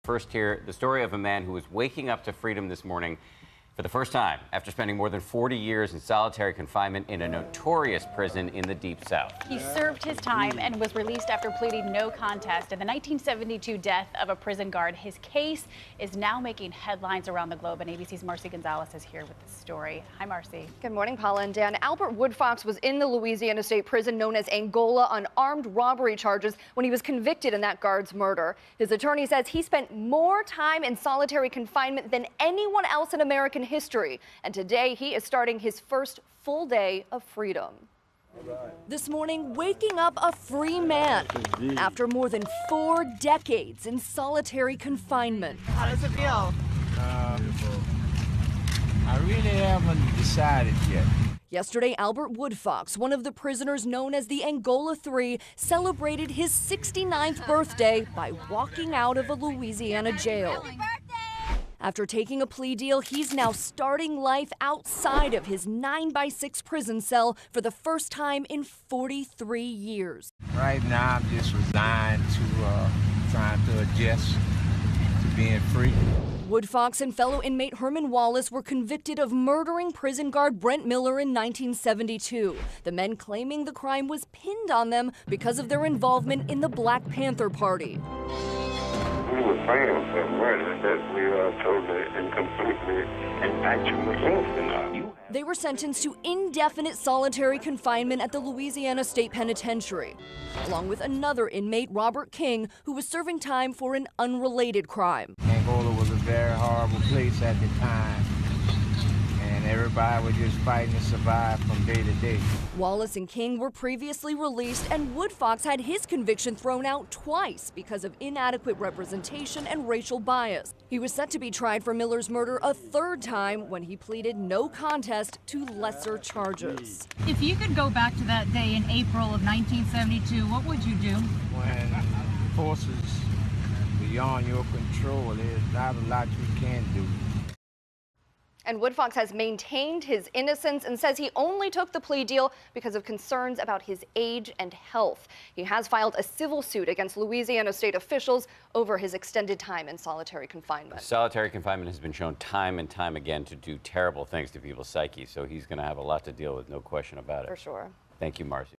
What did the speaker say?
First here, the story of a man who was waking up to freedom this morning for the first time after spending more than 40 years in solitary confinement in a notorious prison in the Deep South. He served his time and was released after pleading no contest in the 1972 death of a prison guard. His case is now making headlines around the globe, and ABC's Marcy Gonzalez is here with the story. Hi, Marcy. Good morning, Paula and Dan. Albert Woodfox was in the Louisiana State Prison known as Angola on armed robbery charges when he was convicted in that guard's murder. His attorney says he spent more time in solitary confinement than anyone else in American history, and today he is starting his first full day of freedom. This morning, waking up a free man after more than 4 decades in solitary confinement. How does it feel? I really haven't decided yet. Yesterday, Albert Woodfox, one of the prisoners known as the Angola 3, celebrated his 69th birthday by walking out of a Louisiana jail. After taking a plea deal, he's now starting life outside of his 9x6 prison cell for the first time in 43 years. Right now, I'm just resigned to trying to adjust to being free. Woodfox and fellow inmate Herman Wallace were convicted of murdering prison guard Brent Miller in 1972. The men claiming the crime was pinned on them because of their involvement in the Black Panther Party. We were framed for murder that we are totally and completely and actually innocent of. They were sentenced to indefinite solitary confinement at the Louisiana State Penitentiary, along with another inmate, Robert King, who was serving time for an unrelated crime. Angola was a very horrible place at the time, and everybody was just fighting to survive from day to day. Wallace and King were previously released, and Woodfox had his conviction thrown out twice because of inadequate representation and racial bias. He was set to be tried for Miller's murder a third time when he pleaded no contest to lesser charges. If you could go back to that day in April of 1972, what would you do? When forces beyond your control, there's not a lot you can do. And Woodfox has maintained his innocence and says he only took the plea deal because of concerns about his age and health. He has filed a civil suit against Louisiana state officials over his extended time in solitary confinement. Solitary confinement has been shown time and time again to do terrible things to people's psyche, so he's going to have a lot to deal with, no question about it. For sure. Thank you, Marcy.